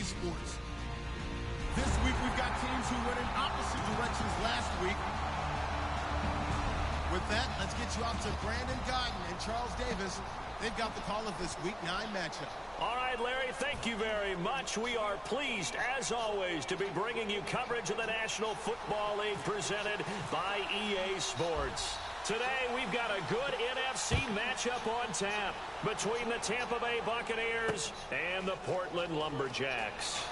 sports. This week, we've got teams who went in opposite directions last week. With that, let's get you out to Brandon Godden and Charles Davis. They've got the call of this Week 9 matchup. All right, Larry, thank you very much. We are pleased, as always, to be bringing you coverage of the National Football League presented by EA Sports. Today, we've got a good NFC matchup on tap between the Tampa Bay Buccaneers and the Portland Lumberjacks.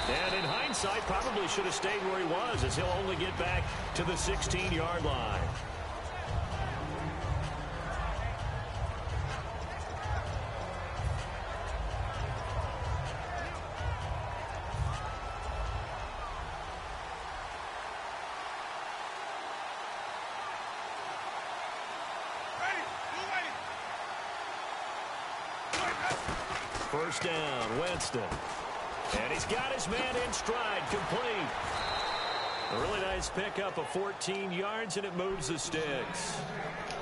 And in hindsight, probably should have stayed where he was, as he'll only get back to the 16-yard line. First down, Winston. And he's got his man in stride, complete. A really nice pickup of 14 yards, and it moves the sticks.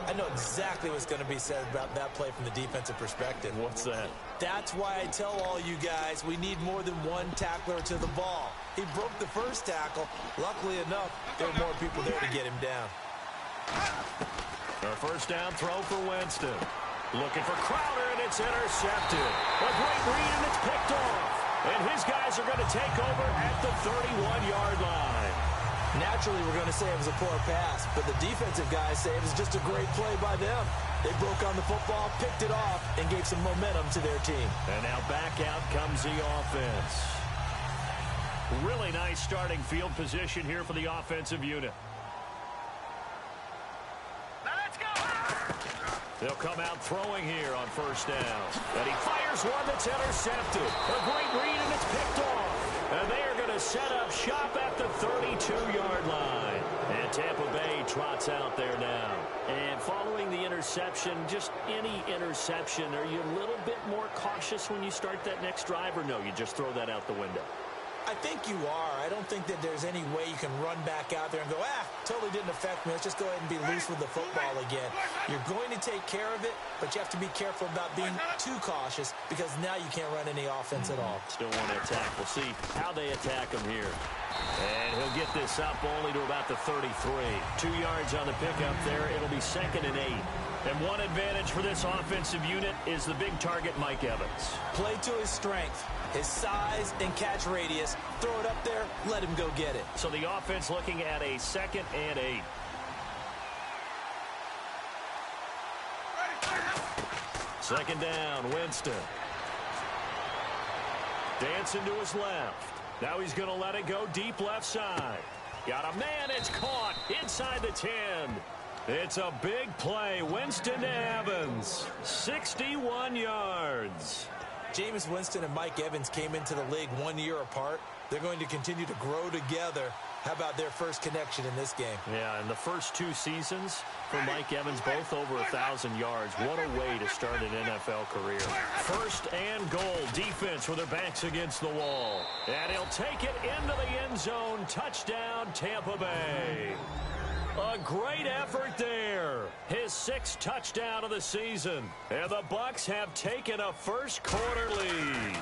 I know exactly what's going to be said about that play from the defensive perspective. What's that? That's why I tell all you guys we need more than one tackler to the ball. He broke the first tackle. Luckily enough, there were more people there to get him down. A first down throw for Winston. Looking for Crowder, and it's intercepted. A great read, and it's picked off. And his guys are going to take over at the 31-yard line. Naturally, we're going to say it was a poor pass, but the defensive guys say it was just a great play by them. They broke on the football, picked it off, and gave some momentum to their team. And now back out comes the offense. Really nice starting field position here for the offensive unit. They'll come out throwing here on first down. And he fires one that's intercepted. A great read, and it's picked off. And they are going to set up shop at the 32-yard line. And Tampa Bay trots out there now. And following the interception, just any interception, are you a little bit more cautious when you start that next drive, or no, you just throw that out the window? I think you are. I don't think that there's any way you can run back out there and go, totally didn't affect me. Let's just go ahead and be loose with the football again. You're going to take care of it, but you have to be careful about being too cautious because now you can't run any offense at all. Still want to attack. We'll see how they attack him here. And he'll get this up only to about the 33. 2 yards on the pickup there. It'll be 2nd and 8. And one advantage for this offensive unit is the big target, Mike Evans. Play to his strength, his size and catch radius. Throw it up there, let him go get it. So the offense looking at a 2nd and 8. Second down, Winston. Dancing to his left. Now he's going to let it go deep left side. Got a man, it's caught inside the 10. It's a big play. Winston to Evans. 61 yards. Jameis Winston and Mike Evans came into the league 1 year apart. They're going to continue to grow together. How about their first connection in this game? Yeah, in the first 2 seasons for Mike Evans, both over 1,000 yards. What a way to start an NFL career. First and goal, defense with their backs against the wall. And he'll take it into the end zone. Touchdown, Tampa Bay. A great effort there. His 6th touchdown of the season. And the Bucs have taken a first-quarter lead.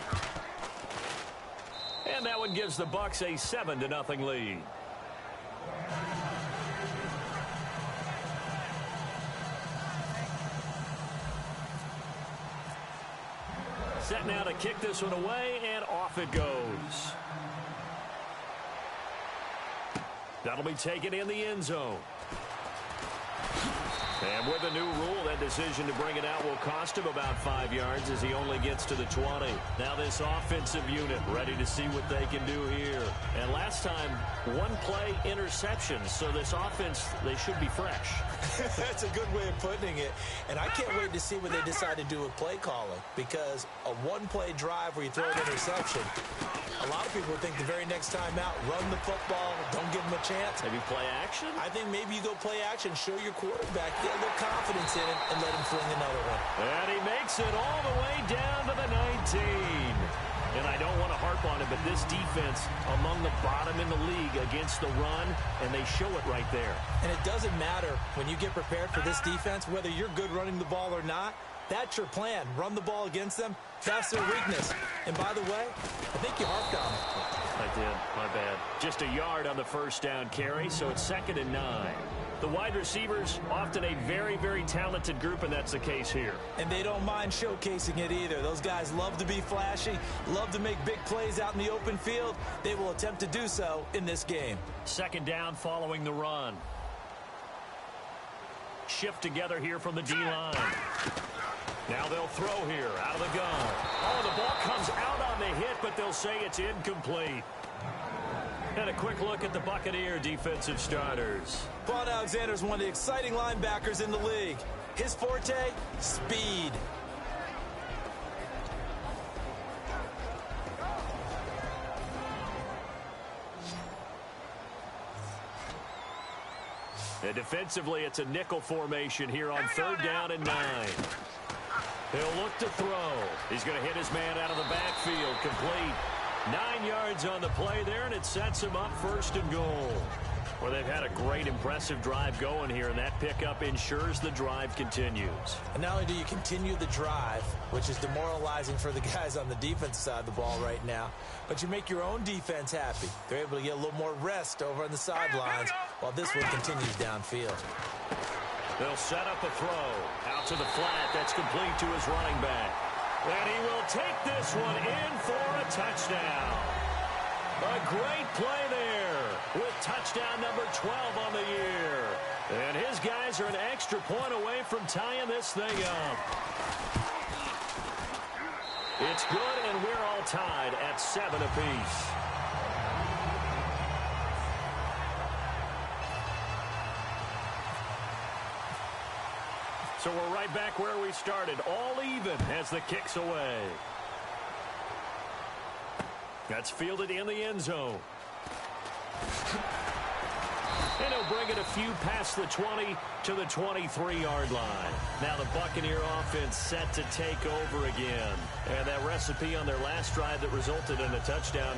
And that one gives the Bucs a 7-0 lead. Set now to kick this one away, and off it goes. That'll be taken in the end zone. And with a new rule, that decision to bring it out will cost him about 5 yards as he only gets to the 20. Now this offensive unit ready to see what they can do here. And last time, 1 play interception. So this offense, they should be fresh. That's a good way of putting it. And I can't wait to see what they decide to do with play calling. Because a 1-play drive where you throw an interception, a lot of people think the very next time out, run the football, don't give them a chance. Maybe play action? I think maybe you go play action, show your quarterback, get a little confidence in him, and let him fling another one. And he makes it all the way down to the 19. And I don't want to harp on it, but this defense among the bottom in the league against the run, and they show it right there. And it doesn't matter when you get prepared for this defense, whether you're good running the ball or not, That's your plan. Run the ball against them. That's their weakness. And by the way, I think you harped on it. I did. My bad. Just a yard on the first down carry, so it's 2nd and 9. The wide receivers, often a very, very talented group, and that's the case here. And they don't mind showcasing it either. Those guys love to be flashy, love to make big plays out in the open field. They will attempt to do so in this game. 2nd down following the run. Shift together here from the D-line. Now they'll throw here out of the gun. Oh, the ball comes out on the hit, but they'll say it's incomplete. And a quick look at the Buccaneer defensive starters. Vaughn Alexander is one of the exciting linebackers in the league. His forte, speed. And defensively, it's a nickel formation here on 3rd down and 9. He'll look to throw. He's going to hit his man out of the backfield. Complete. 9 yards on the play there, and it sets him up 1st and goal. Well, they've had a great, impressive drive going here, and that pickup ensures the drive continues. And not only do you continue the drive, which is demoralizing for the guys on the defense side of the ball right now, but you make your own defense happy. They're able to get a little more rest over on the sidelines while this one continues downfield. They'll set up a throw out to the flat. That's complete to his running back. And he will take this one in for a touchdown. A great play there with touchdown number 12 on the year. And his guys are an extra point away from tying this thing up. It's good, and we're all tied at 7 apiece. So we're right back where we started, all even as the kick's away. That's fielded in the end zone. And he'll bring it a few past the 20 to the 23-yard line. Now the Buccaneer offense set to take over again. And that recipe on their last drive that resulted in a touchdown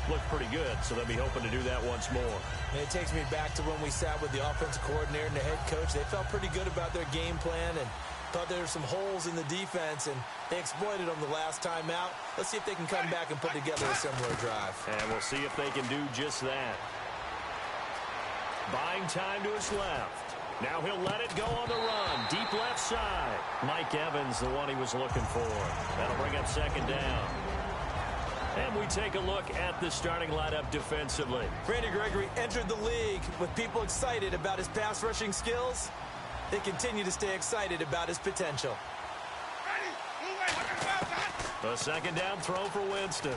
looked pretty good, so they'll be hoping to do that once more. And it takes me back to when we sat with the offensive coordinator and the head coach. They felt pretty good about their game plan and thought there were some holes in the defense, and they exploited them the last time out. Let's see if they can come back and put together a similar drive. And we'll see if they can do just that. Buying time to his left. Now he'll let it go on the run. Deep left side. Mike Evans, the one he was looking for. That'll bring up 2nd down. And we take a look at the starting lineup defensively. Randy Gregory entered the league with people excited about his pass rushing skills. They continue to stay excited about his potential. A 2nd down throw for Winston.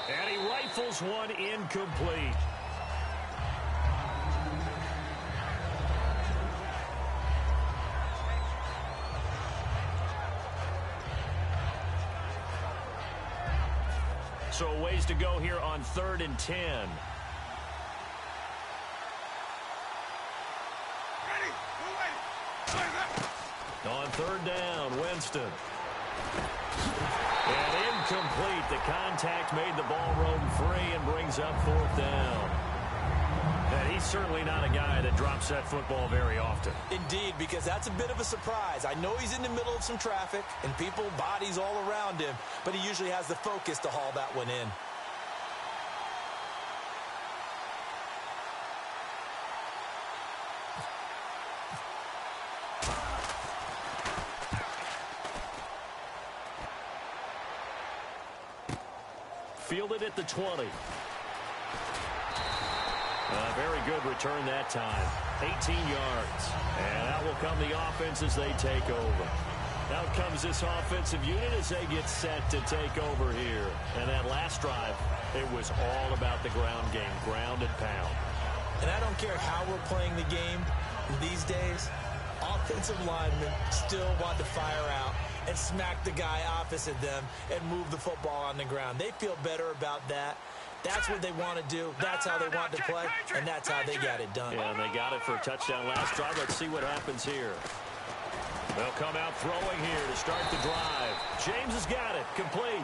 And he rifles one incomplete. So a ways to go here on 3rd and 10. On 3rd down, Winston. And incomplete. The contact made the ball roam free and brings up 4th down. And he's certainly not a guy that drops that football very often. Indeed, because that's a bit of a surprise. I know he's in the middle of some traffic and people, bodies all around him, but he usually has the focus to haul that one in. Fielded at the 20. A very good return that time. 18 yards. And out will come the offense as they take over. Out comes this offensive unit as they get set to take over here. And that last drive, it was all about the ground game, ground and pound. And I don't care how we're playing the game these days, offensive linemen still want to fire out and smack the guy opposite them and move the football on the ground. They feel better about that. That's what they want to do. That's how they want to play, and that's how they got it done. Yeah, and they got it for a touchdown last drive. Let's see what happens here. They'll come out throwing here to start the drive. James has got it. Complete.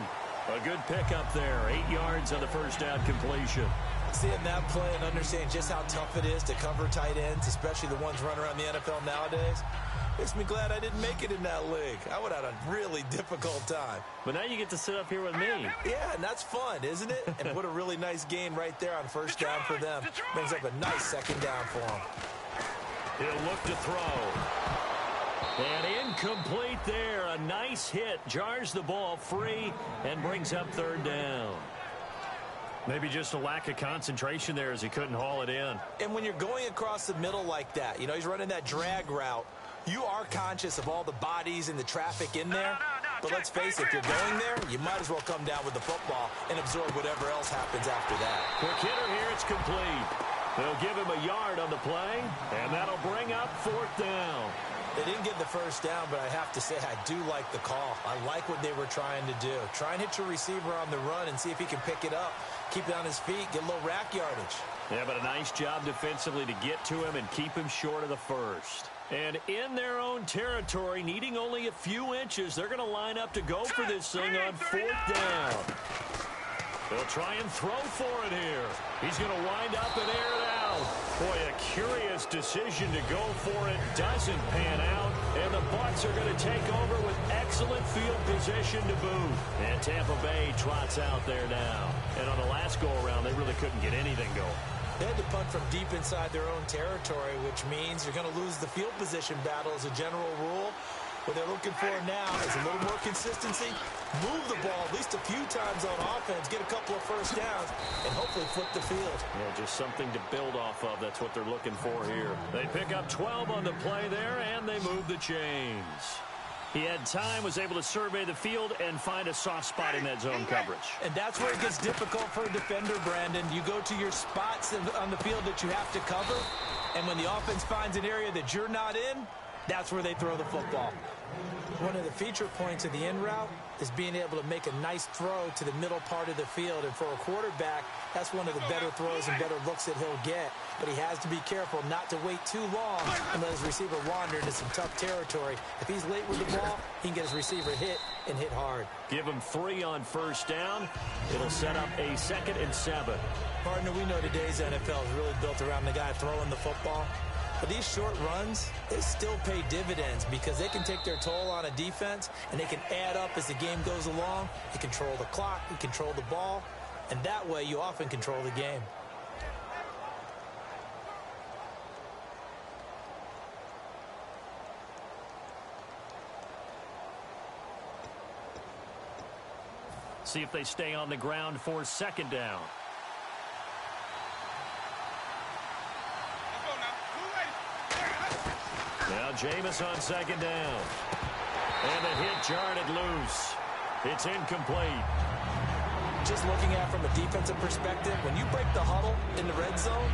A good pickup there. 8 yards on the first down completion. Seeing that play and understanding just how tough it is to cover tight ends, especially the ones running around the NFL nowadays, makes me glad I didn't make it in that league. I would have had a really difficult time. But now you get to sit up here with me. Yeah, and that's fun, isn't it? And what a really nice gain right there on first down for them. Brings up a nice second down for them. He'll look to throw. And incomplete there. A nice hit. Jars the ball free and brings up third down. Maybe just a lack of concentration there as he couldn't haul it in. And when you're going across the middle like that, you know, he's running that drag route, you are conscious of all the bodies and the traffic in there. But let's face it, if you're going there, you might as well come down with the football and absorb whatever else happens after that. Quick hitter here, it's complete. They'll give him a yard on the play, and that'll bring up fourth down. They didn't get the first down, but I have to say I do like the call. I like what they were trying to do. Try and hit your receiver on the run and see if he can pick it up, keep it on his feet, get a little rack yardage. Yeah, but a nice job defensively to get to him and keep him short of the first. And in their own territory, needing only a few inches, they're going to line up to go for this thing on fourth down. They'll try and throw for it here. He's going to wind up and air it out. Boy, a curious decision to go for it. Doesn't pan out. And the Bucs are going to take over with excellent field position to boot. And Tampa Bay trots out there now. And on the last go-around, they really couldn't get anything going. They had to punt from deep inside their own territory, which means you're going to lose the field position battle as a general rule. What they're looking for now is a little more consistency, move the ball at least a few times on offense, get a couple of first downs, and hopefully flip the field. Yeah, just something to build off of. That's what they're looking for here. They pick up 12 on the play there, and they move the chains. He had time, was able to survey the field and find a soft spot in that zone coverage. And that's where it gets difficult for a defender, Brandon. You go to your spots on the field that you have to cover, and when the offense finds an area that you're not in, that's where they throw the football. One of the feature points of the in route is being able to make a nice throw to the middle part of the field. And for a quarterback, that's one of the better throws and better looks that he'll get. But he has to be careful not to wait too long and let his receiver wander into some tough territory. If he's late with the ball, he can get his receiver hit and hit hard. Give him 3 on first down. It'll set up a 2nd and 7. Partner, we know today's NFL is really built around the guy throwing the football. But these short runs, they still pay dividends because they can take their toll on a defense and they can add up as the game goes along. You control the clock, you control the ball, and that way you often control the game. See if they stay on the ground for 2nd down. Now Jameis on 2nd down. And the hit jarred it loose. It's incomplete. Just looking at it from a defensive perspective, when you break the huddle in the red zone,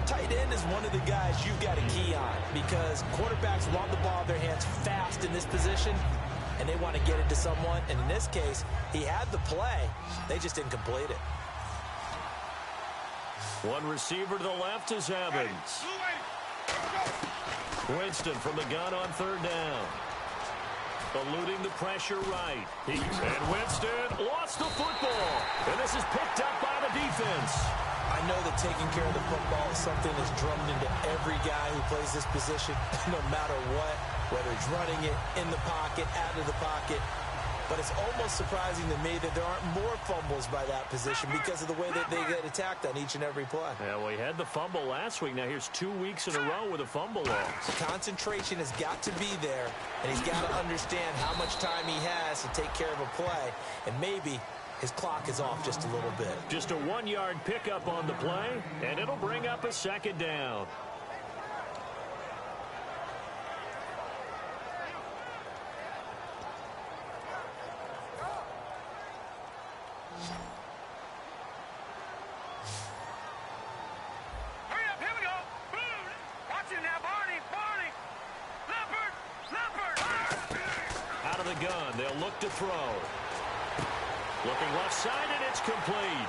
tight end is one of the guys you've got a key on because quarterbacks want the ball in their hands fast in this position, and they want to get it to someone. And in this case, he had the play. They just didn't complete it. One receiver to the left is Evans. Winston from the gun on 3rd down. Eluding the pressure right. And Winston lost the football. And this is picked up by the defense. I know that taking care of the football is something that's drummed into every guy who plays this position, no matter what, whether he's running it in the pocket, out of the pocket. But it's almost surprising to me that there aren't more fumbles by that position because of the way that they get attacked on each and every play. Yeah, well, he had the fumble last week. Now here's 2 weeks in a row with a fumble loss. Concentration has got to be there, and he's got to understand how much time he has to take care of a play, and maybe his clock is off just a little bit. Just a 1-yard pickup on the play, and it'll bring up a 2nd down. They'll look to throw. Looking left side, and it's complete.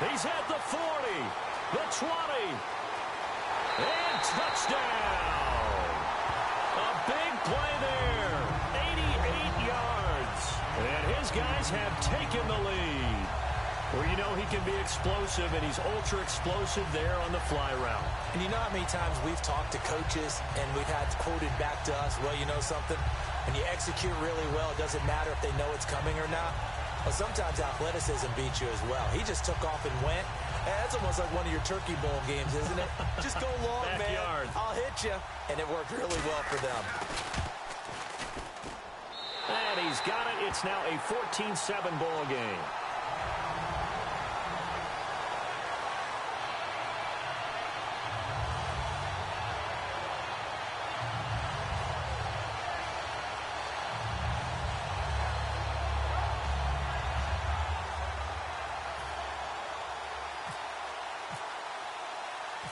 He's at the 40, the 20, and touchdown. A big play there, 88 yards. And his guys have taken the lead. Well, you know he can be explosive, and he's ultra explosive there on the fly route. And you know how many times we've talked to coaches and we've had quoted back to us, well, you know something? When you execute really well, it doesn't matter if they know it's coming or not. Well, sometimes athleticism beats you as well. He just took off and went. That's almost like one of your Turkey Bowl games, isn't it? Just go long, Backyard. man. I'll hit you. And it worked really well for them. And he's got it. It's now a 14-7 ball game.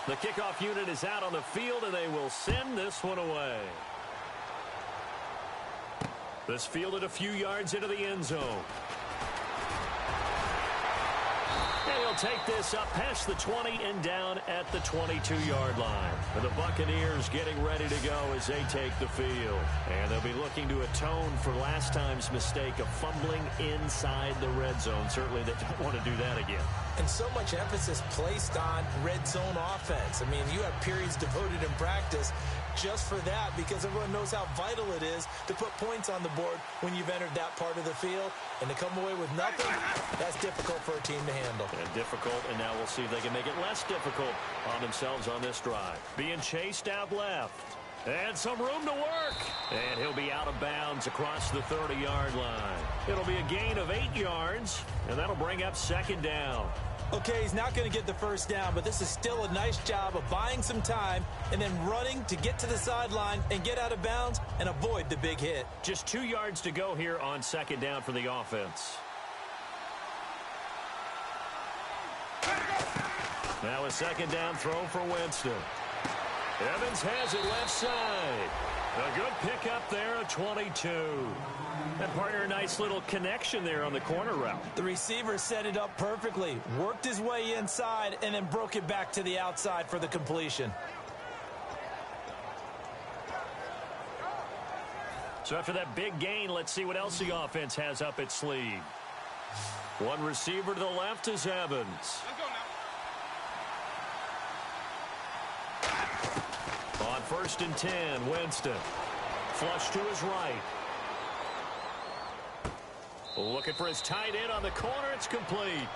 The kickoff unit is out on the field, and they will send this one away. This fielded a few yards into the end zone. And he'll take this up past the 20 and down at the 22-yard line. And the Buccaneers getting ready to go as they take the field. And they'll be looking to atone for last time's mistake of fumbling inside the red zone. Certainly they don't want to do that again. And so much emphasis placed on red zone offense. I mean, you have periods devoted in practice just for that because everyone knows how vital it is to put points on the board when you've entered that part of the field. And to come away with nothing, that's difficult for a team to handle. And difficult, and now we'll see if they can make it less difficult on themselves on this drive. Being chased out left. And some room to work. And he'll be out of bounds across the 30-yard line. It'll be a gain of 8 yards, and that'll bring up second down. Okay, he's not going to get the first down, but this is still a nice job of buying some time and then running to get to the sideline and get out of bounds and avoid the big hit. Just 2 yards to go here on second down for the offense. Now a second down throw for Winston. Evans has it left side. A good pickup there at 22. And partner, a nice little connection there on the corner route. The receiver set it up perfectly, worked his way inside, and then broke it back to the outside for the completion. So after that big gain, let's see what else the offense has up its sleeve. One receiver to the left is Evans. On 1st and 10, Winston. Flush to his right. Looking for his tight end on the corner. It's complete.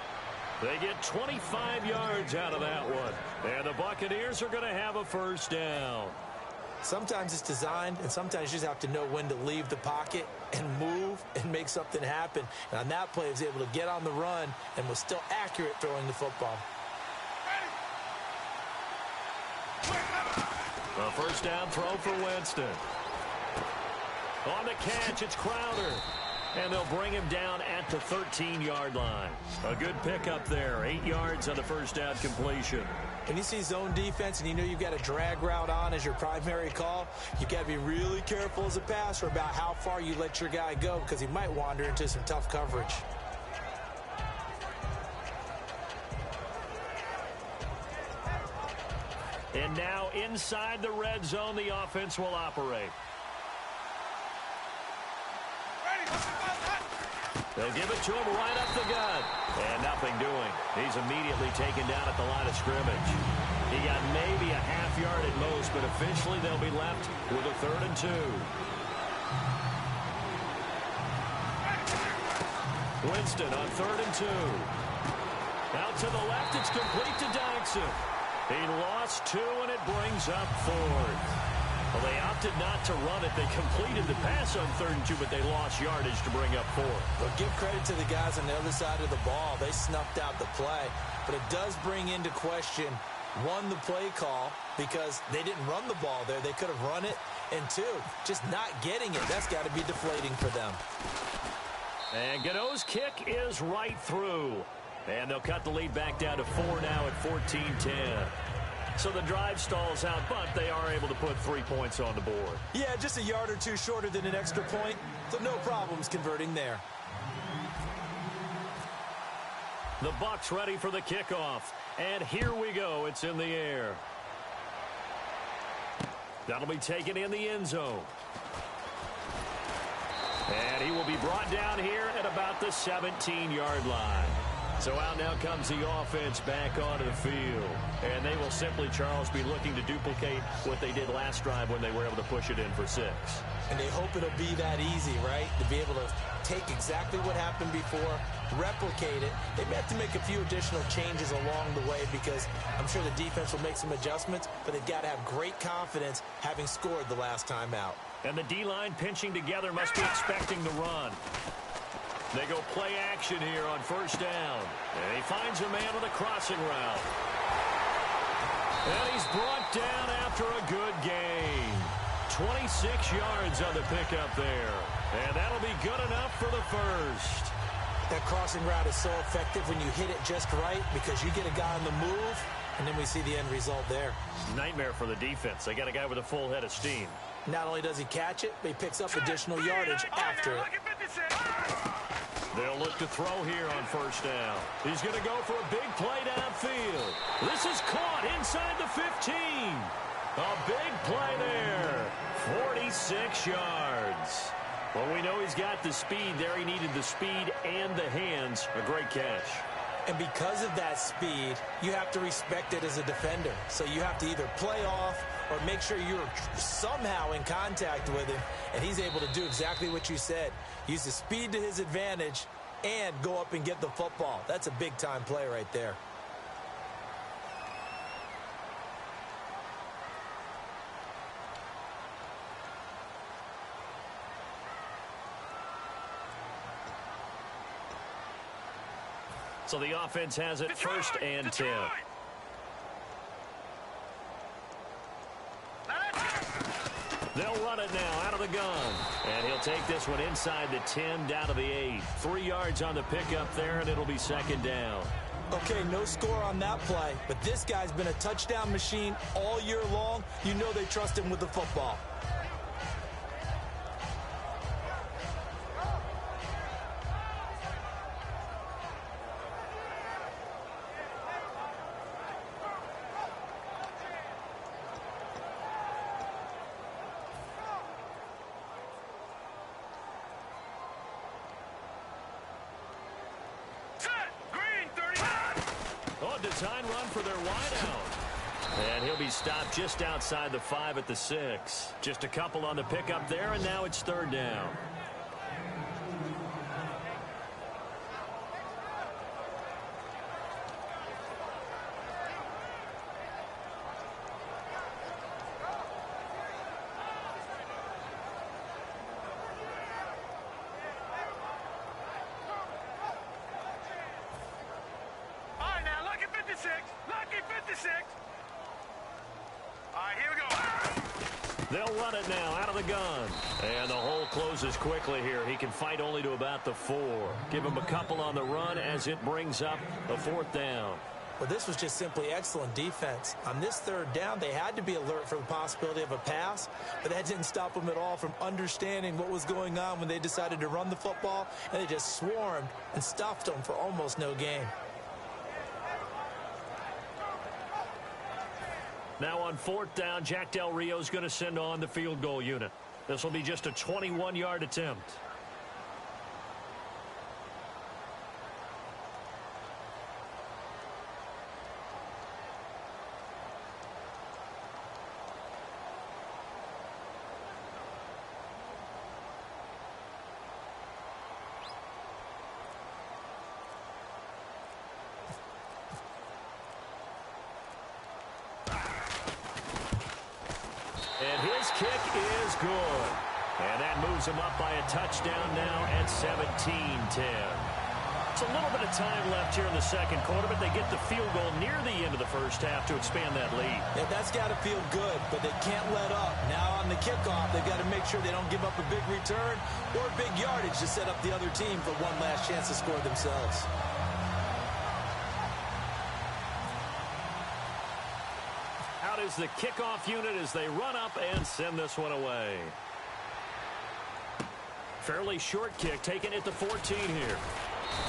They get 25 yards out of that one. And the Buccaneers are going to have a first down. Sometimes it's designed, and sometimes you just have to know when to leave the pocket and move and make something happen. And on that play, he was able to get on the run and was still accurate throwing the football. A first down throw for Winston. On the catch, it's Crowder. And they'll bring him down at the 13-yard line. A good pickup there. 8 yards on the first down completion. When you see zone defense and you know you've got a drag route on as your primary call, you've got to be really careful as a passer about how far you let your guy go because he might wander into some tough coverage. And now inside the red zone, the offense will operate. They'll give it to him right up the gut. And nothing doing. He's immediately taken down at the line of scrimmage. He got maybe a half yard at most, but officially they'll be left with a 3rd and 2. Winston on 3rd and 2. Out to the left, it's complete to Dodson. He lost 2, and it brings up 4th. Well, they opted not to run it. They completed the pass on 3rd and 2, but they lost yardage to bring up 4th. Well, give credit to the guys on the other side of the ball. They snuffed out the play. But it does bring into question, 1, the play call, because they didn't run the ball there. They could have run it. And 2, just not getting it. That's got to be deflating for them. And Gano's kick is right through. And they'll cut the lead back down to 4 now at 14-10. So the drive stalls out, but they are able to put 3 points on the board. Yeah, just a yard or 2 shorter than an extra point, so no problems converting there. The Bucs ready for the kickoff. And here we go. It's in the air. That'll be taken in the end zone. And he will be brought down here at about the 17-yard line. So out now comes the offense back onto the field. And they will simply, Charles, be looking to duplicate what they did last drive when they were able to push it in for 6. And they hope it'll be that easy, right? To be able to take exactly what happened before, replicate it. They may have to make a few additional changes along the way because I'm sure the defense will make some adjustments, but they've got to have great confidence having scored the last time out. And the D-line pinching together must be expecting the run. They go play action here on first down. And he finds a man with a crossing route. And he's brought down after a good gain. 26 yards on the pickup there. And that'll be good enough for the first. That crossing route is so effective when you hit it just right because you get a guy on the move, and then we see the end result there. Nightmare for the defense. They got a guy with a full head of steam. Not only does he catch it, but he picks up additional yardage after it. They'll look to throw here on first down. He's going to go for a big play downfield. This is caught inside the 15. A big play there. 46 yards. Well, we know he's got the speed there. He needed the speed and the hands. A great catch. And because of that speed, you have to respect it as a defender. So you have to either play off or make sure you're somehow in contact with him. And he's able to do exactly what you said. Use the speed to his advantage and go up and get the football. That's a big-time play right there. So the offense has it first and 10. They'll run it now out of the gun. And he'll take this one inside the 10 down to the 8. 3 yards on the pickup there, and it'll be second down. Okay, no score on that play, but this guy's been a touchdown machine all year long. You know they trust him with the football. Design run for their wideout. And he'll be stopped just outside the 5 at the 6. Just a couple on the pickup there, and now it's third down. They'll run it now out of the gun. And the hole closes quickly here. He can fight only to about the 4. Give him a couple on the run as it brings up a fourth down. Well, this was just simply excellent defense. On this third down, they had to be alert for the possibility of a pass, but that didn't stop them at all from understanding what was going on when they decided to run the football, and they just swarmed and stuffed them for almost no gain. Now on fourth down, Jack Del Rio's going to send on the field goal unit. This will be just a 21-yard attempt. And his kick is good. And that moves him up by a touchdown now at 17-10. It's a little bit of time left here in the second quarter, but they get the field goal near the end of the first half to expand that lead. Yeah, that's got to feel good, but they can't let up. Now on the kickoff, they've got to make sure they don't give up a big return or big yardage to set up the other team for one last chance to score themselves. Out is the kickoff unit as they run up and send this one away. Fairly short kick, taken at the 14 here.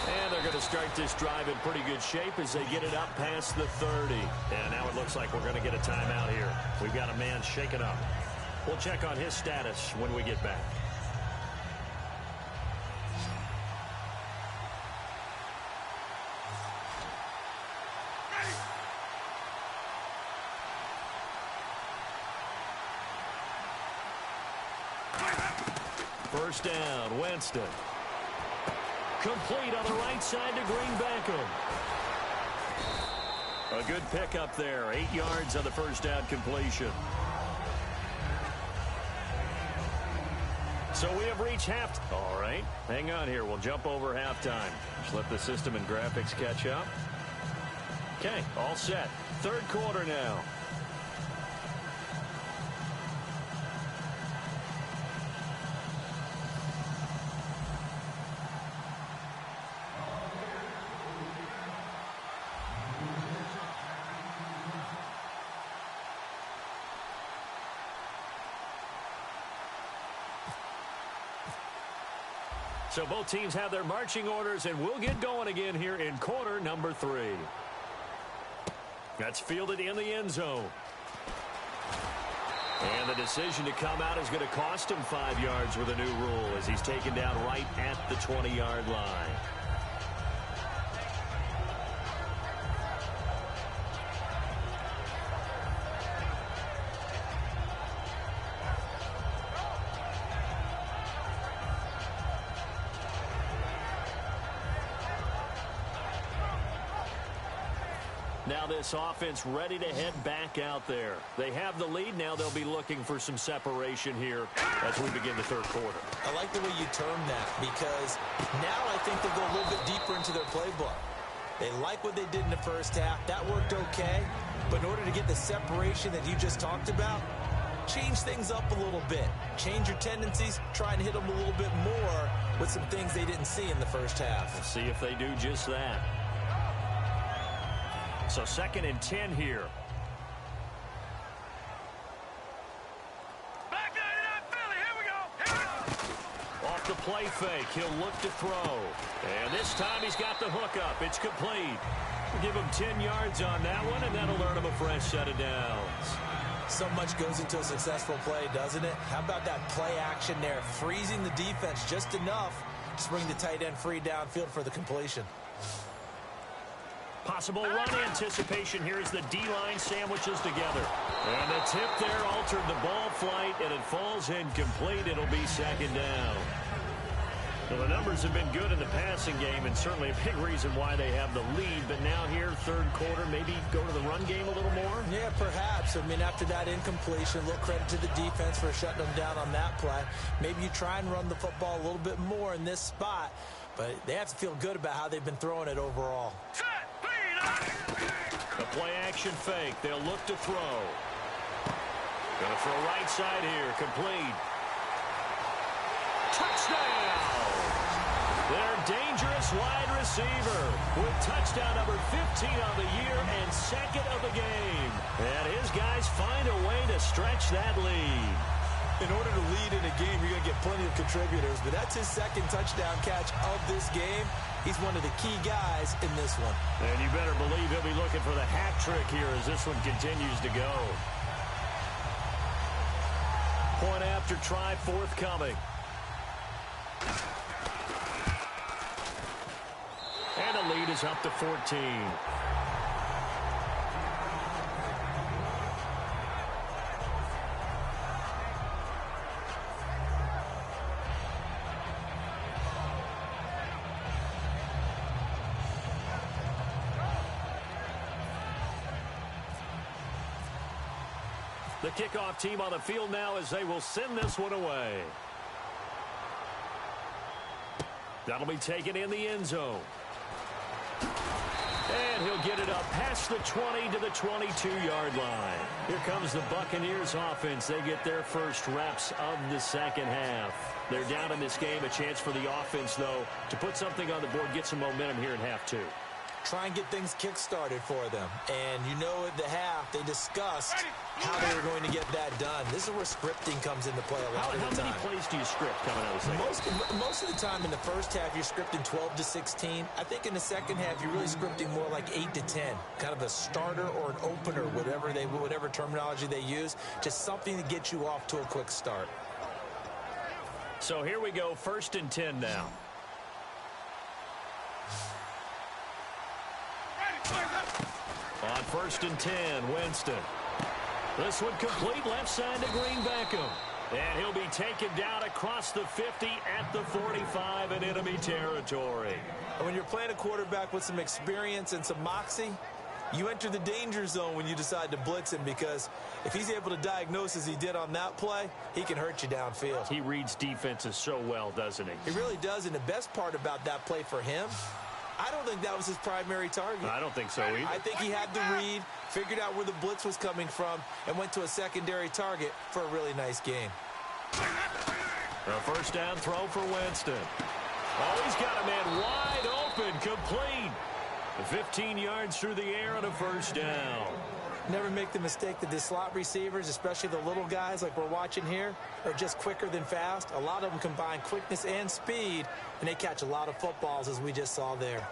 And they're going to start this drive in pretty good shape as they get it up past the 30. And now it looks like we're going to get a timeout here. We've got a man shaken up. We'll check on his status when we get back. First down, Winston. Complete on the right side to Greenbackham. A good pickup there. 8 yards on the first down completion. So we have reached half. All right, hang on here. We'll jump over halftime. Just let the system and graphics catch up. Okay, all set. Third quarter now. So both teams have their marching orders, and we'll get going again here in quarter number 3. That's fielded in the end zone. And the decision to come out is going to cost him 5 yards with a new rule as he's taken down right at the 20-yard line. Now this offense ready to head back out there. They have the lead. Now they'll be looking for some separation here as we begin the third quarter. I like the way you term that because now I think they'll go a little bit deeper into their playbook. They like what they did in the first half. That worked okay. But in order to get the separation that you just talked about, change things up a little bit. Change your tendencies. Try and hit them a little bit more with some things they didn't see in the first half. We'll see if they do just that. So 2nd and 10 here. Back nine up, Philly. Here we go. Off the play fake, he'll look to throw. And this time he's got the hook up. It's complete. We'll give him 10 yards on that one, and that'll earn him a fresh set of downs. So much goes into a successful play, doesn't it? How about that play action there? Freezing the defense just enough to bring the tight end free downfield for the completion. Possible run anticipation here as the D-line sandwiches together. And the tip there altered the ball flight, and it falls incomplete. It'll be 2nd down. Well, the numbers have been good in the passing game, and certainly a big reason why they have the lead. But now here, third quarter, maybe go to the run game a little more? Yeah, perhaps. I mean, after that incompletion, a little credit to the defense for shutting them down on that play. Maybe you try and run the football a little bit more in this spot, but they have to feel good about how they've been throwing it overall. The play action fake. They'll look to throw. Gonna throw right side here. Complete. Touchdown! Their dangerous wide receiver with touchdown number 15 on the year and 2nd of the game. And his guys find a way to stretch that lead. In order to lead in a game, you're going to get plenty of contributors, but that's his 2nd touchdown catch of this game. He's one of the key guys in this one. And you better believe he'll be looking for the hat trick here as this one continues to go. Point after try forthcoming. And the lead is up to 14. The kickoff team on the field now as they will send this one away. That'll be taken in the end zone. And he'll get it up past the 20 to the 22-yard line. Here comes the Buccaneers offense. They get their first reps of the second half. They're down in this game. A chance for the offense, though, to put something on the board, get some momentum here in half 2. Try and get things kick-started for them. And you know at the half, they discussed how they were going to get that done. This is where scripting comes into play a lot of the time. How many plays do you script coming out of the second? Most of the time in the first half, you're scripting 12 to 16. I think in the second half, you're really scripting more like 8 to 10. Kind of a starter or an opener, whatever terminology they use. Just something to get you off to a quick start. So here we go, 1st and 10 now. On 1st and 10, Winston. This one complete left side to Greenbackham. And he'll be taken down across the 50 at the 45 in enemy territory. And when you're playing a quarterback with some experience and some moxie, you enter the danger zone when you decide to blitz him, because if he's able to diagnose as he did on that play, he can hurt you downfield. He reads defenses so well, doesn't he? He really does, and the best part about that play for him, I don't think that was his primary target. I don't think so either. I think he had the read, figured out where the blitz was coming from, and went to a secondary target for a really nice game. A first down throw for Winston. Oh, he's got a man wide open, complete. 15 yards through the air and a first down. Never make the mistake that the slot receivers, especially the little guys like we're watching here, are just quicker than fast. A lot of them combine quickness and speed, and they catch a lot of footballs, as we just saw there.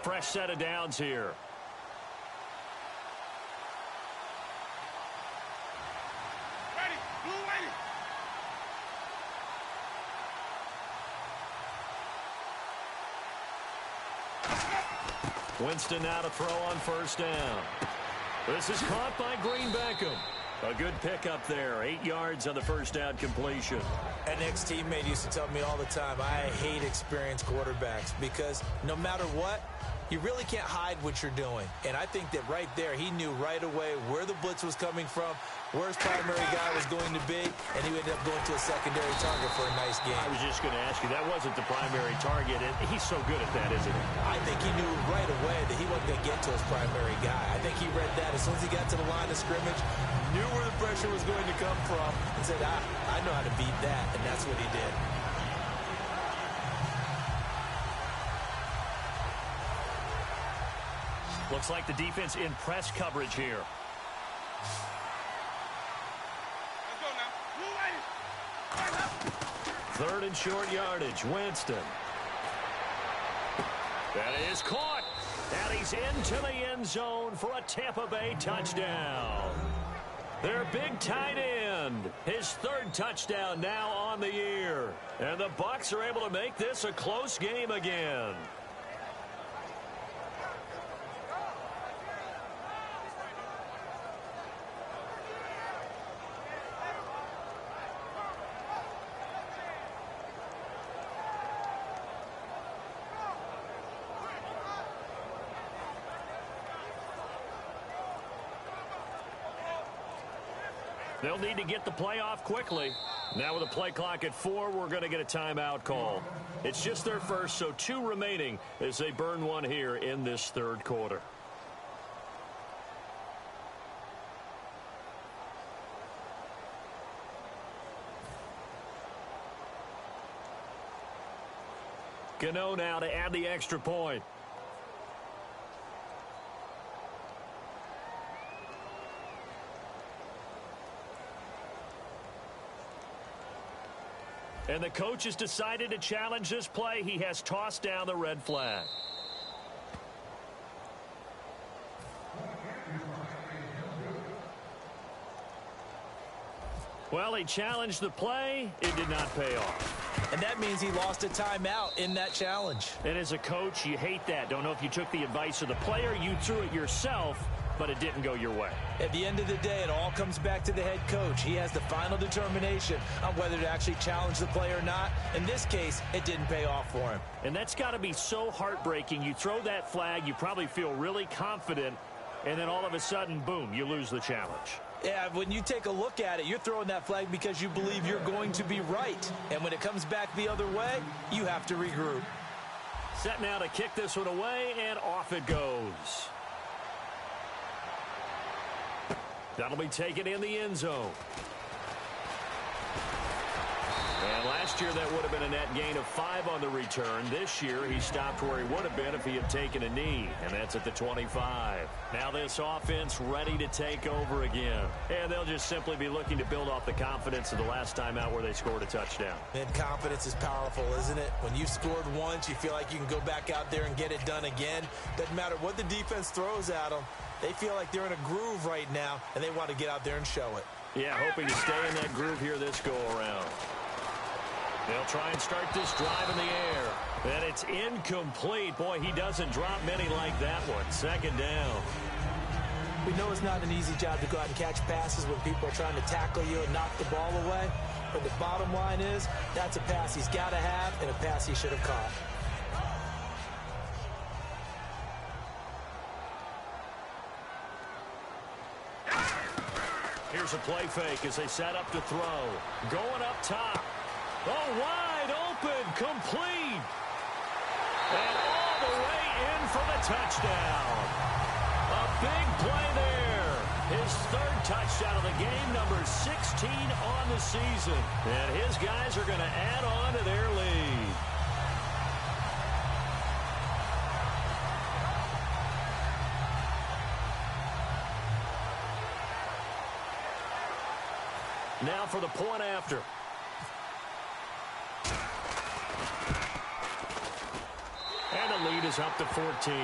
Fresh set of downs here. Ready. Blue ready. Winston now to throw on first down. This is caught by Green Beckham. A good pickup there. 8 yards on the first down completion. An ex-teammate used to tell me all the time, I hate experienced quarterbacks, because no matter what, you really can't hide what you're doing. And I think that right there, he knew right away where the blitz was coming from, where his primary guy was going to be, and he ended up going to a secondary target for a nice game. I was just going to ask you, that wasn't the primary target, and he's so good at that, isn't he? I think he knew right away that he wasn't going to get to his primary guy. I think he read that as soon as he got to the line of scrimmage, knew where the pressure was going to come from, and said, I know how to beat that, and that's what he did. Looks like the defense in press coverage here. Let's go now. Blue ready. Third and short yardage. Winston. That is caught. And he's into the end zone for a Tampa Bay touchdown. Their big tight end. His third touchdown now on the year. And the Bucs are able to make this a close game again. They'll need to get the play off quickly. Now with a play clock at 4, we're going to get a timeout call. It's just their first, so 2 remaining as they burn one here in this third quarter. Gano now to add the extra point. And the coach has decided to challenge this play. He has tossed down the red flag. Well, he challenged the play. It did not pay off. And that means he lost a timeout in that challenge. And as a coach, you hate that. Don't know if you took the advice of the player. You threw it yourself, but it didn't go your way. At the end of the day, it all comes back to the head coach. He has the final determination on whether to actually challenge the play or not. In this case, it didn't pay off for him. And that's got to be so heartbreaking. You throw that flag, you probably feel really confident, and then all of a sudden, boom, you lose the challenge. Yeah, when you take a look at it, you're throwing that flag because you believe you're going to be right. And when it comes back the other way, you have to regroup. Set now to kick this one away, and off it goes. That'll be taken in the end zone. And last year, that would have been a net gain of 5 on the return. This year, he stopped where he would have been if he had taken a knee, and that's at the 25. Now this offense ready to take over again. And they'll just simply be looking to build off the confidence of the last time out where they scored a touchdown. And confidence is powerful, isn't it? When you've scored once, you feel like you can go back out there and get it done again. Doesn't matter what the defense throws at them. They feel like they're in a groove right now, and they want to get out there and show it. Yeah, hoping to stay in that groove here this go-around. They'll try and start this drive in the air. And it's incomplete. Boy, he doesn't drop many like that one. Second down. We know it's not an easy job to go out and catch passes when people are trying to tackle you and knock the ball away. But the bottom line is, that's a pass he's got to have and a pass he should have caught. Here's a play fake as they set up to throw. Going up top. Oh, wide open, complete. And all the way in for the touchdown. A big play there. His third touchdown of the game, number 16 on the season. And his guys are going to add on to their lead. Now for the point after. And the lead is up to 14.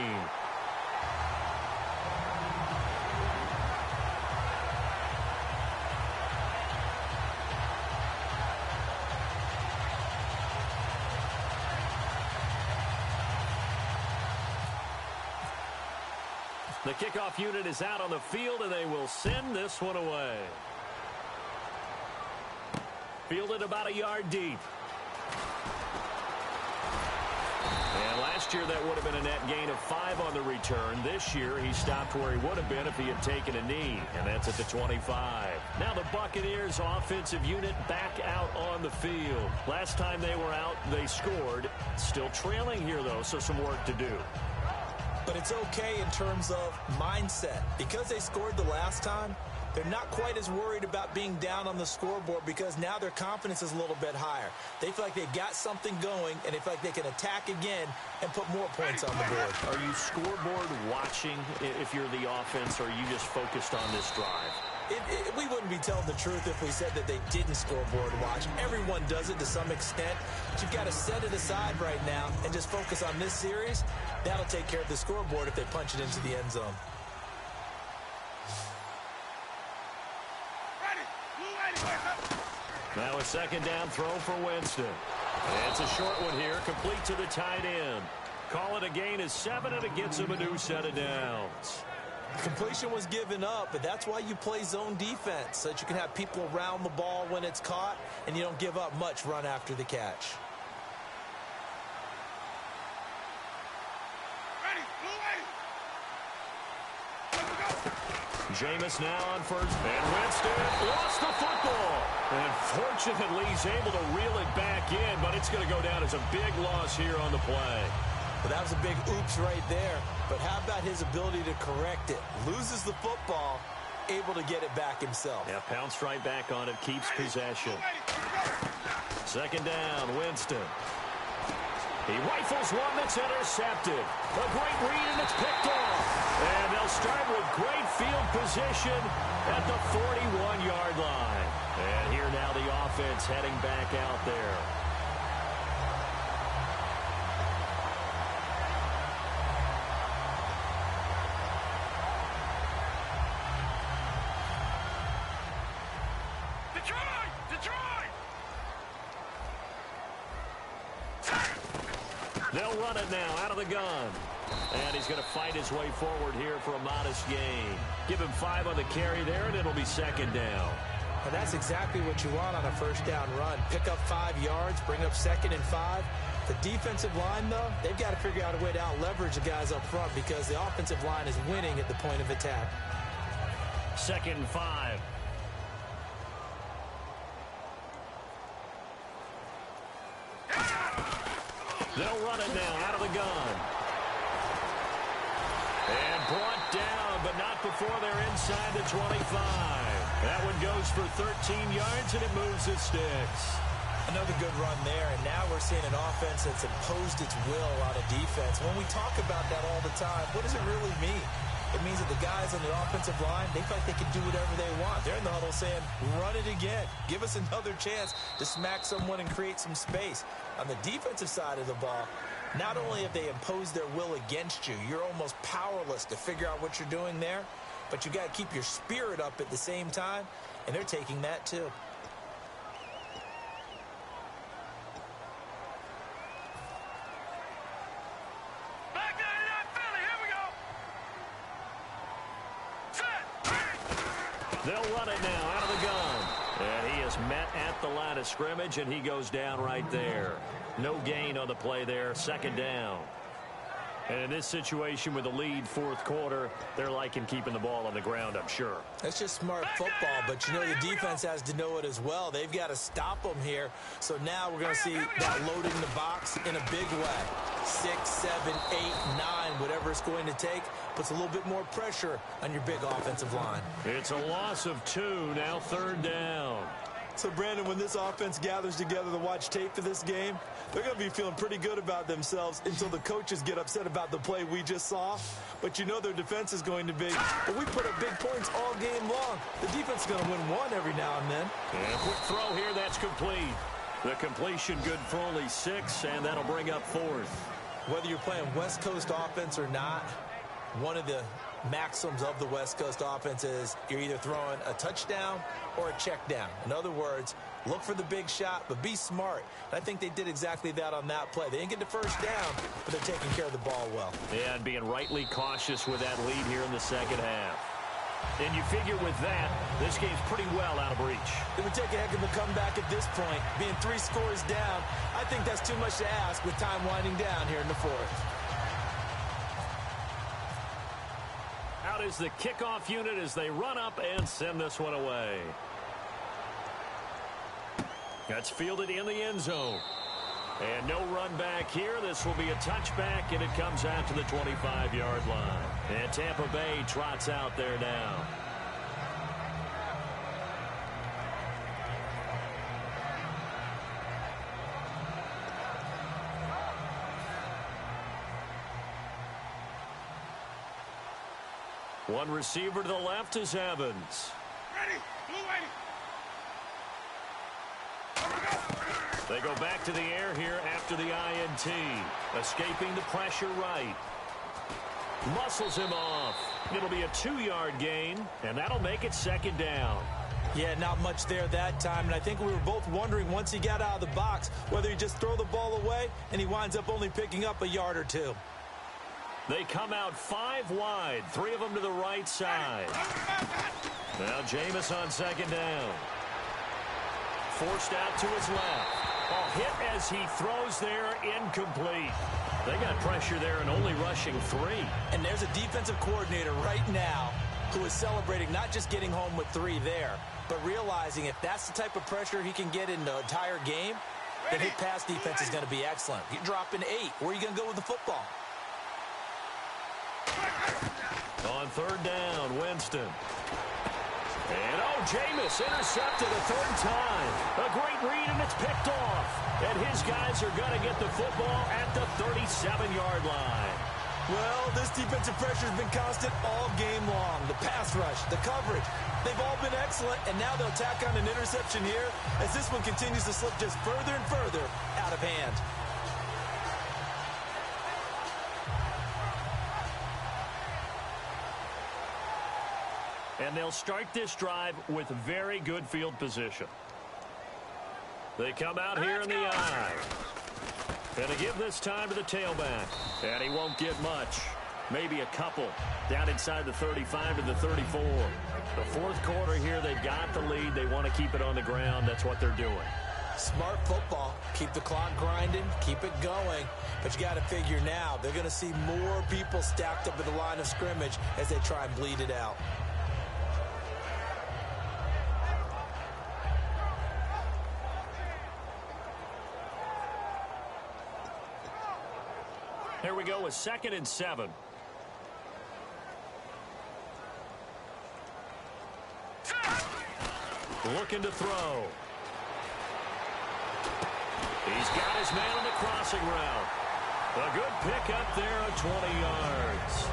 The kickoff unit is out on the field, and they will send this one away. Fielded about a yard deep. And last year that would have been a net gain of 5 on the return. This year he stopped where he would have been if he had taken a knee, and that's at the 25. Now the Buccaneers offensive unit back out on the field. Last time they were out, they scored. Still trailing here, though, so some work to do. But it's okay in terms of mindset. Because they scored the last time, they're not quite as worried about being down on the scoreboard because now their confidence is a little bit higher. They feel like they've got something going, and they feel like they can attack again and put more points on the board. Are you scoreboard watching if you're the offense, or are you just focused on this drive? We wouldn't be telling the truth if we said that they didn't scoreboard watch. Everyone does it to some extent. But you've got to set it aside right now and just focus on this series. That'll take care of the scoreboard if they punch it into the end zone. Now a second down throw for Winston. And it's a short one here, complete to the tight end. Call it a gain of 7, and it gets him a new set of downs. Completion was given up, but that's why you play zone defense, so that you can have people around the ball when it's caught, and you don't give up much run after the catch. Jameis now on first, and Winston lost the football. And fortunately, he's able to reel it back in, but it's going to go down as a big loss here on the play. Well, that was a big oops right there. But how about his ability to correct it? Loses the football, able to get it back himself. Yeah, pounced right back on it, keeps possession. Second down, Winston. He rifles one that's intercepted. A great read, and it's picked off. And they'll start with great field position at the 41-yard line. And here now the offense heading back out there. They'll run it now out of the gun. And he's going to fight his way forward here for a modest gain. Give him 5 on the carry there, and it'll be second down. And that's exactly what you want on a first down run. Pick up 5 yards, bring up 2nd and 5. The defensive line, though, they've got to figure out a way to out-leverage the guys up front because the offensive line is winning at the point of attack. 2nd and 5. They'll run it now out of the gun. And brought down, but not before they're inside the 25. That one goes for 13 yards, and it moves the sticks. Another good run there, and now we're seeing an offense that's imposed its will on a defense. When we talk about that all the time, what does it really mean? It means that the guys on the offensive line, they feel like they can do whatever they want. They're in the huddle saying, run it again. Give us another chance to smack someone and create some space. On the defensive side of the ball, not only have they imposed their will against you, you're almost powerless to figure out what you're doing there, but you got to keep your spirit up at the same time, and they're taking that too. Back 99 Philly, here we go. Set. They'll run it now out of the gun. And he is met at the line of scrimmage, and he goes down right there. No gain on the play there. Second down. And in this situation with the lead fourth quarter, they're liking keeping the ball on the ground, I'm sure. That's just smart football, but you know the defense has to know it as well. They've got to stop them here. So now we're going to see that loading the box in a big way. 6, 7, 8, 9, whatever it's going to take, puts a little bit more pressure on your big offensive line. It's a loss of 2, now third down. So, Brandon, when this offense gathers together to watch tape for this game, they're going to be feeling pretty good about themselves until the coaches get upset about the play we just saw. But you know their defense is going to be, but we put up big points all game long. The defense is going to win one every now and then. And a quick throw here, that's complete. The completion good for only 6, and that'll bring up fourth. Whether you're playing West Coast offense or not, one of the maxims of the West Coast offense is you're either throwing a touchdown or a check down. In other words, look for the big shot, but be smart. And I think they did exactly that on that play. They didn't get the first down, but they're taking care of the ball well. Yeah, and being rightly cautious with that lead here in the second half. And you figure with that, this game's pretty well out of reach. It would take a heck of a comeback at this point. Being 3 scores down, I think that's too much to ask with time winding down here in the fourth. Out is the kickoff unit as they run up and send this one away. That's fielded in the end zone. And no run back here. This will be a touchback, and it comes out to the 25-yard line. And Tampa Bay trots out there now. One receiver to the left is Evans. Ready. Blue waiting. They go back to the air here after the INT. Escaping the pressure right. Muscles him off. It'll be a 2-yard gain, and that'll make it second down. Yeah, not much there that time, and I think we were both wondering once he got out of the box whether he just throw the ball away, and he winds up only picking up a yard or 2. They come out 5 wide, 3 of them to the right side. Now Jameis on second down. Forced out to his left. A hit as he throws there, incomplete. They got pressure there and only rushing 3. And there's a defensive coordinator right now who is celebrating not just getting home with 3 there, but realizing if that's the type of pressure he can get in the entire game, then his pass defense is going to be excellent. You're dropping 8. Where are you going to go with the football? On third down, Winston. And, Jameis intercepted a third time. A great read, and it's picked off. And his guys are going to get the football at the 37-yard line. Well, this defensive pressure has been constant all game long. The pass rush, the coverage, they've all been excellent, and now they'll tack on an interception here as this one continues to slip just further and further out of hand. And they'll start this drive with very good field position. They come out here in the eye. And to give this time to the tailback. And he won't get much. Maybe a couple. Down inside the 35 to the 34. The fourth quarter here, they've got the lead. They want to keep it on the ground. That's what they're doing. Smart football. Keep the clock grinding. Keep it going. But you got to figure now, they're going to see more people stacked up at the line of scrimmage as they try and bleed it out. Here we go with 2nd and 7. Looking to throw. He's got his man on the crossing route. A good pick up there of 20 yards.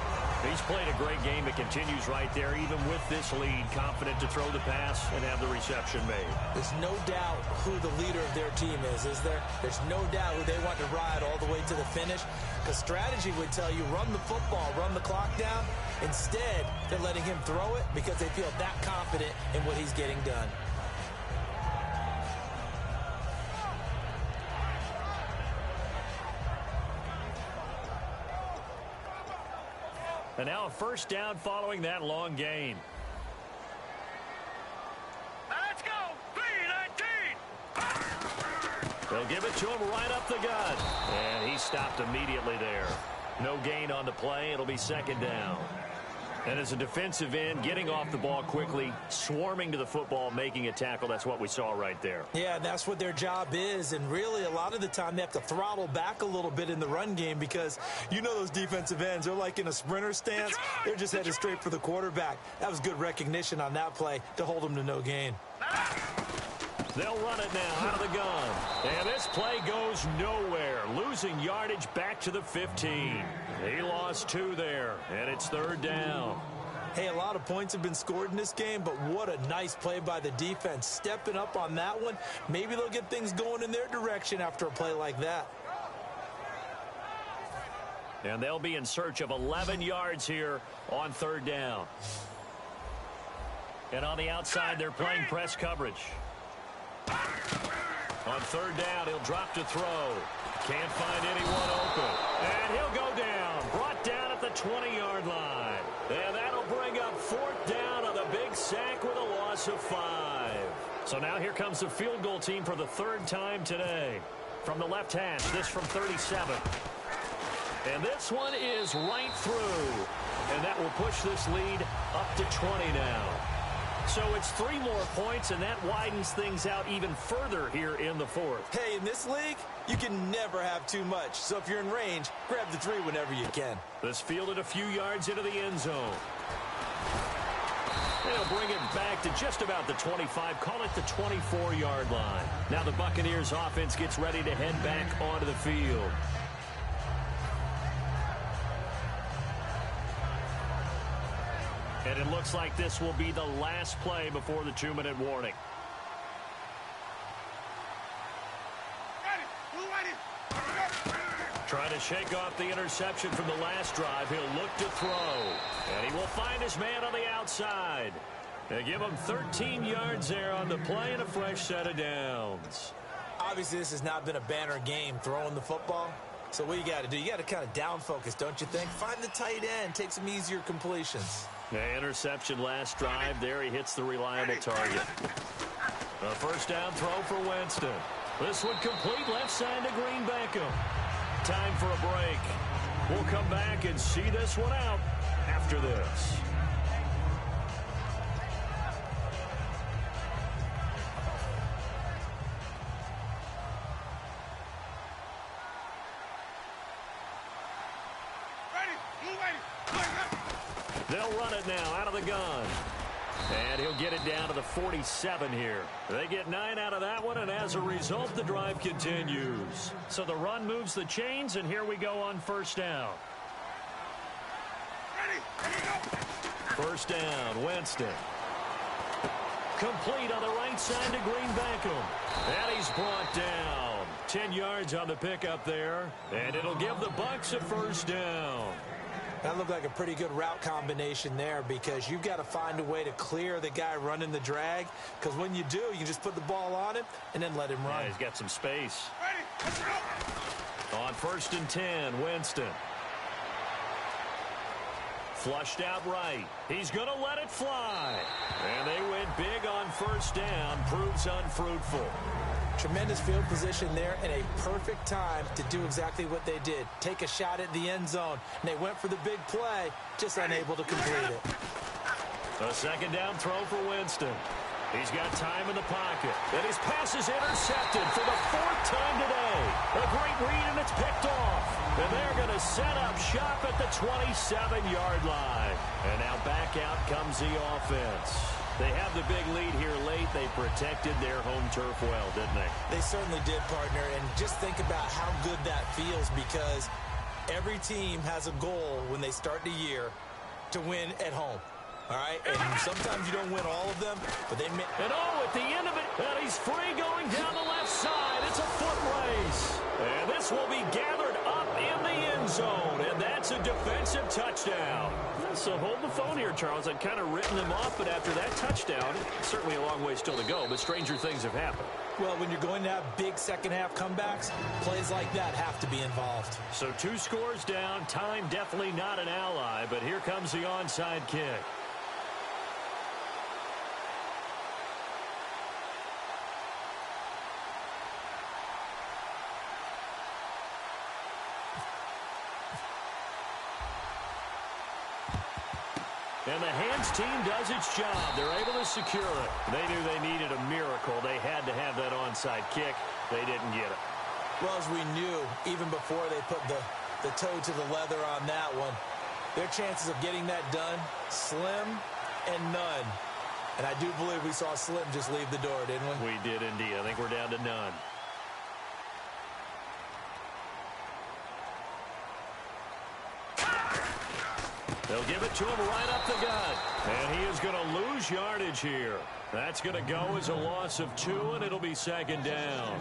He's played a great game. It continues right there, even with this lead. Confident to throw the pass and have the reception made. There's no doubt who the leader of their team is there? There's no doubt who they want to ride all the way to the finish. Because strategy would tell you, run the football, run the clock down. Instead, they're letting him throw it because they feel that confident in what he's getting done. And now a first down following that long gain. They'll give it to him right up the gut. And he stopped immediately there. No gain on the play. It'll be second down. And as a defensive end, getting off the ball quickly, swarming to the football, making a tackle, that's what we saw right there. Yeah, that's what their job is. And really, a lot of the time, they have to throttle back a little bit in the run game because you know those defensive ends, they're like in a sprinter stance. They're just headed straight for the quarterback. That was good recognition on that play to hold them to no gain. They'll run it now out of the gun. And this play goes nowhere. Losing yardage back to the 15. He lost 2 there, and it's third down. Hey, a lot of points have been scored in this game, but what a nice play by the defense. Stepping up on that one. Maybe they'll get things going in their direction after a play like that. And they'll be in search of 11 yards here on third down. And on the outside, they're playing press coverage. On third down, he'll drop to throw. Can't find anyone open. And he'll go down. Brought down at the 20-yard line. And that'll bring up fourth down on the big sack with a loss of 5. So now here comes the field goal team for the third time today. From the left hash, this from 37. And this one is right through. And that will push this lead up to 20 now. So it's 3 more points, and that widens things out even further here in the fourth. Hey, in this league, you can never have too much. So if you're in range, grab the 3 whenever you can. This fielded a few yards into the end zone. They'll bring it back to just about the 25, call it the 24-yard line. Now the Buccaneers offense gets ready to head back onto the field. And it looks like this will be the last play before the 2-minute warning. Trying to shake off the interception from the last drive. He'll look to throw. And he will find his man on the outside. They give him 13 yards there on the play and a fresh set of downs. Obviously, this has not been a banner game throwing the football. So what you got to do, you got to kind of down focus, don't you think? Find the tight end, take some easier completions. The interception last drive. There he hits the reliable target. A first down throw for Winston. This one complete left side to Green Beckham. Time for a break. We'll come back and see this one out after this. They'll run it now out of the gun. And he'll get it down to the 47 here. They get 9 out of that one, and as a result, the drive continues. So the run moves the chains, and here we go on first down. First down, Winston. Complete on the right side to Green Beckham. And he's brought down. 10 yards on the pickup there, and it'll give the Bucs a first down. That looked like a pretty good route combination there because you've got to find a way to clear the guy running the drag, because when you do, you just put the ball on him and then let him run. Yeah, he's got some space. On first and 10, Winston. Flushed out right. He's going to let it fly. And they went big on first down. Proves unfruitful. Tremendous field position there and a perfect time to do exactly what they did. Take a shot at the end zone. And they went for the big play, just unable to complete it. A second down throw for Winston. He's got time in the pocket. And his pass is intercepted for the 4th time today. A great read, and it's picked off. And they're going to set up shop at the 27-yard line. And now back out comes the offense. They have the big lead here late. They protected their home turf well, didn't they? They certainly did, partner. And just think about how good that feels, because every team has a goal when they start the year to win at home. All right, and sometimes you don't win all of them, but they... And at the end of it, and he's free going down the left side. It's a foot race. And this will be gathered up in the end zone, and that's a defensive touchdown. So hold the phone here, Charles. I'd kind of written them off, but after that touchdown, certainly a long way still to go, but stranger things have happened. Well, when you're going to have big second-half comebacks, plays like that have to be involved. So 2 scores down. Time definitely not an ally, but here comes the onside kick. And the hands team does its job. They're able to secure it. They knew they needed a miracle. They had to have that onside kick. They didn't get it. Well, as we knew, even before they put the toe to the leather on that one, their chances of getting that done, slim and none. And I do believe we saw Slim just leave the door, didn't we? We did indeed. I think we're down to none. They'll give it to him right up the gut. And he is going to lose yardage here. That's going to go as a loss of 2, and it'll be second down.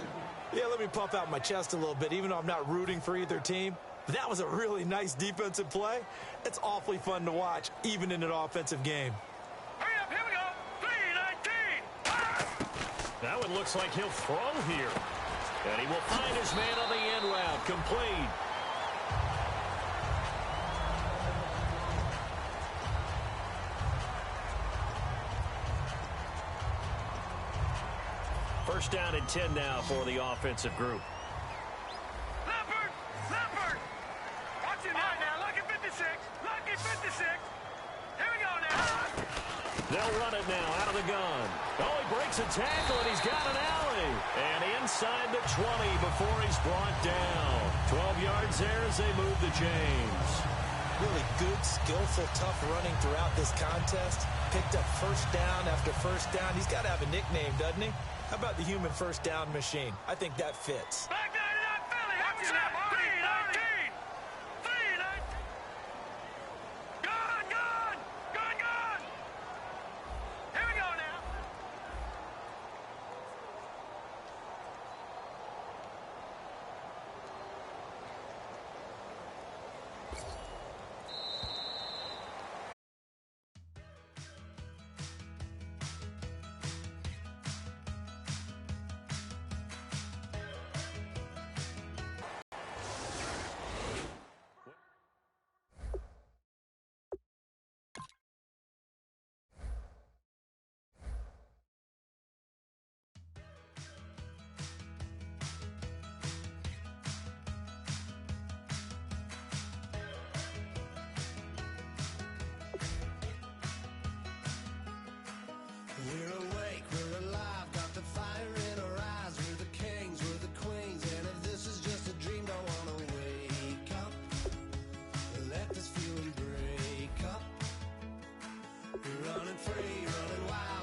Yeah, let me puff out my chest a little bit, even though I'm not rooting for either team. That was a really nice defensive play. It's awfully fun to watch, even in an offensive game. Hurry up, here we go. 3-19. That one looks like he'll throw here. And he will find his man on the end route. Complete. First down and 10 now for the offensive group. Leopard! Leopard! Watch it now. Lucky 56. Lucky 56. Here we go now. They'll run it now out of the gun. Oh, he breaks a tackle, and he's got an alley. And inside the 20 before he's brought down. 12 yards there as they move the chains. Really good, skillful, tough running throughout this contest. Picked up first down after first down. He's got to have a nickname, doesn't he? How about the human first down machine? I think that fits. Back 99 Philly. Watch it now. 3-19. 3-19. Gone, gone. Gone, gone. Here we go now. We're awake, we're alive, got the fire in our eyes. We're the kings, we're the queens, and if this is just a dream, don't wanna wake up. Let this feeling break up. We're running free, running wild.